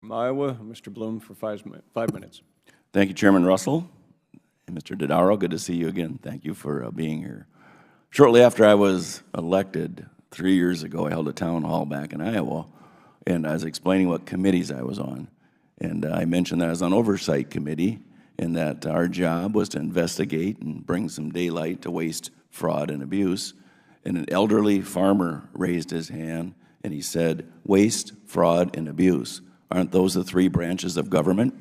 From Iowa, Mr. Blum for 5 minutes. Thank you, Chairman Russell. And Mr. Dodaro, good to see you again. Thank you for being here. Shortly after I was elected 3 years ago, I held a town hall back in Iowa, and I was explaining what committees I was on. And I mentioned that I was on Oversight Committee, and that our job was to investigate and bring some daylight to waste, fraud, and abuse. And an elderly farmer raised his hand, and he said, waste, fraud, and abuse. Aren't those the three branches of government?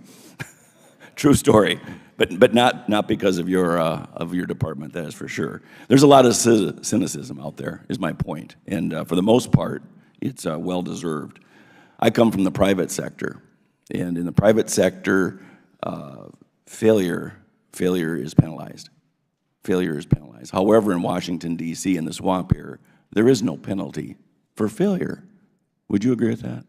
True story, but not because of your department, that is for sure. There's a lot of cynicism out there, is my point, and for the most part, it's well-deserved. I come from the private sector, and in the private sector, failure is penalized. Failure is penalized. However, in Washington, D.C., in the swamp here, there is no penalty for failure. Would you agree with that?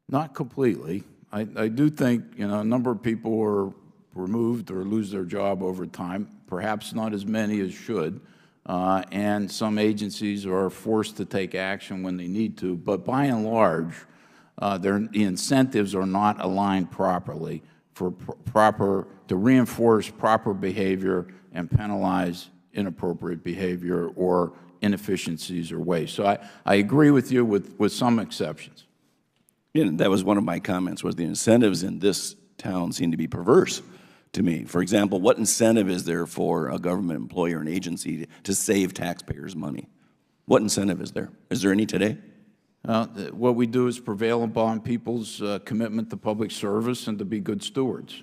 Not completely. I do think, a number of people are removed or lose their job over time, perhaps not as many as should, and some agencies are forced to take action when they need to, but by and large, the incentives are not aligned properly to reinforce proper behavior and penalize inappropriate behavior or inefficiencies or waste. So I agree with you with some exceptions. Yeah, that was one of my comments, was the incentives in this town seem to be perverse to me. For example, what incentive is there for a government employee or an agency to save taxpayers' money? What incentive is there? Is there any today? What we do is prevail upon people's commitment to public service and to be good stewards.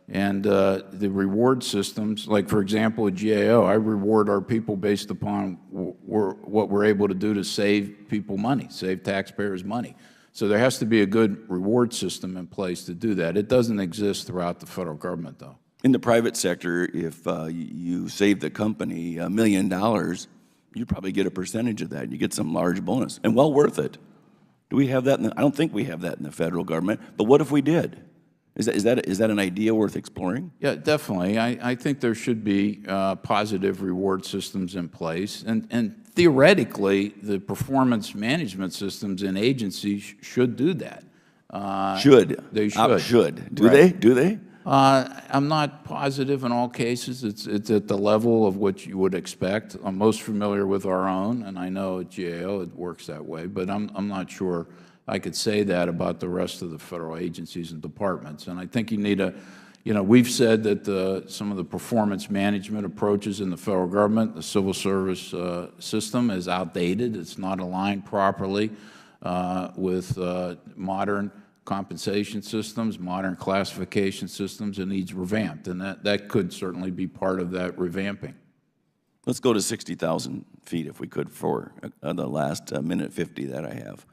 The reward systems, like for example at GAO, I reward our people based upon what we're able to do to save people money, save taxpayers money. So there has to be a good reward system in place to do that. It doesn't exist throughout the federal government, though. In the private sector, if you save the company $1 million, you probably get a percentage of that. You get some large bonus, and well worth it. Do we have that? I don't think we have that in the federal government, but what if we did? Is that an idea worth exploring? Yeah, definitely. I think there should be positive reward systems in place, and theoretically, the performance management systems in agencies should do that. Should. They should. Should. Do Right. they? Do they? I'm not positive in all cases. It's at the level of what you would expect. I'm most familiar with our own, and I know at GAO it works that way, but I'm not sure I could say that about the rest of the federal agencies and departments. And I think you need we've said that some of the performance management approaches in the federal government, the civil service system is outdated. It's not aligned properly with modern compensation systems, modern classification systems, and needs revamped. And that could certainly be part of that revamping. Let's go to 60,000 feet if we could for the last minute 50 that I have.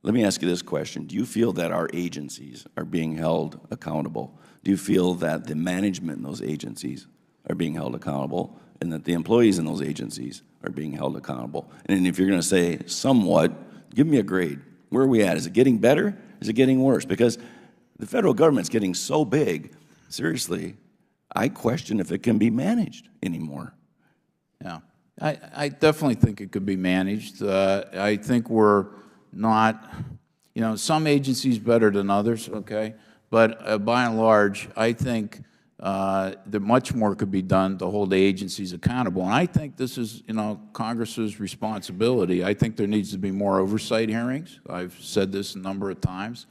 Let me ask you this question. Do you feel that our agencies are being held accountable? Do you feel that the management in those agencies are being held accountable and that the employees in those agencies are being held accountable? And if you're going to say somewhat, give me a grade. Where are we at? Is it getting better? Is it getting worse? Because the federal government's getting so big, seriously, I question if it can be managed anymore. Yeah, I definitely think it could be managed. I think we're not, some agencies better than others, okay? But by and large, I think that much more could be done to hold the agencies accountable. And I think this is, Congress's responsibility. I think there needs to be more oversight hearings. I've said this a number of times.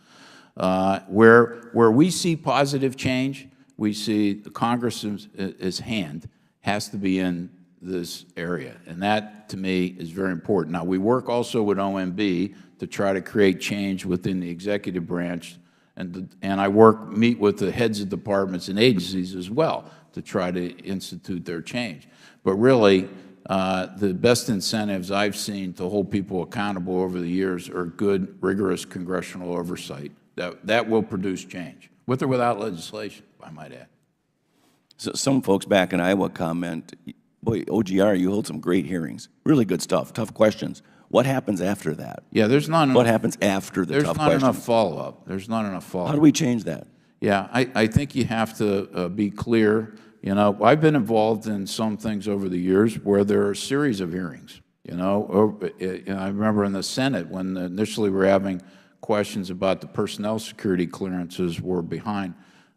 Where we see positive change, we see the Congress's hand has to be in this area. And that, to me, is very important. Now, we work also with OMB to try to create change within the executive branch. And I meet with the heads of departments and agencies as well to try to institute their change. But really, the best incentives I've seen to hold people accountable over the years are good, rigorous congressional oversight. That will produce change, with or without legislation, I might add. So some folks back in Iowa comment, boy, OGR, you hold some great hearings. Really good stuff, tough questions. What happens after that? Yeah, there's not enough. What happens after the tough questions? There's not enough follow-up. There's not enough follow-up. How do we change that? Yeah, I think you have to be clear. I've been involved in some things over the years where there are a series of hearings. You know, I remember in the Senate when initially we were having questions about the personnel security clearances were behind,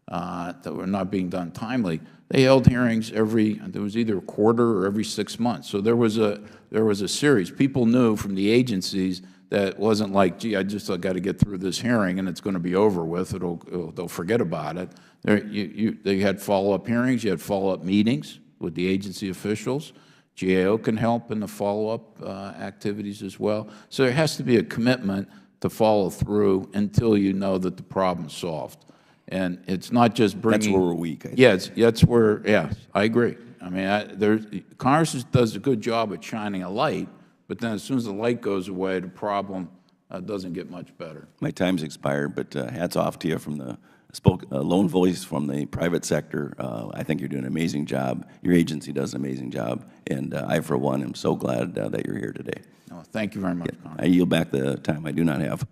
that were not being done timely. They held hearings there was either a quarter or every 6 months. So there was a series. People knew from the agencies that it wasn't like, gee, I got to get through this hearing and it's going to be over with. They'll forget about it. They had follow-up hearings. You had follow-up meetings with the agency officials. GAO can help in the follow-up activities as well. So there has to be a commitment to follow through until you know that the problem's solved. And it's not just bringing... That's where we're weak, I think. Yeah, that's where, yeah, I agree. I mean, Congress does a good job at shining a light, but then as soon as the light goes away, the problem doesn't get much better. My time's expired, but hats off to you from the lone voice from the private sector. I think you're doing an amazing job. Your agency does an amazing job, and I, for one, am so glad that you're here today. No, thank you very much, Congressman. I yield back the time I do not have.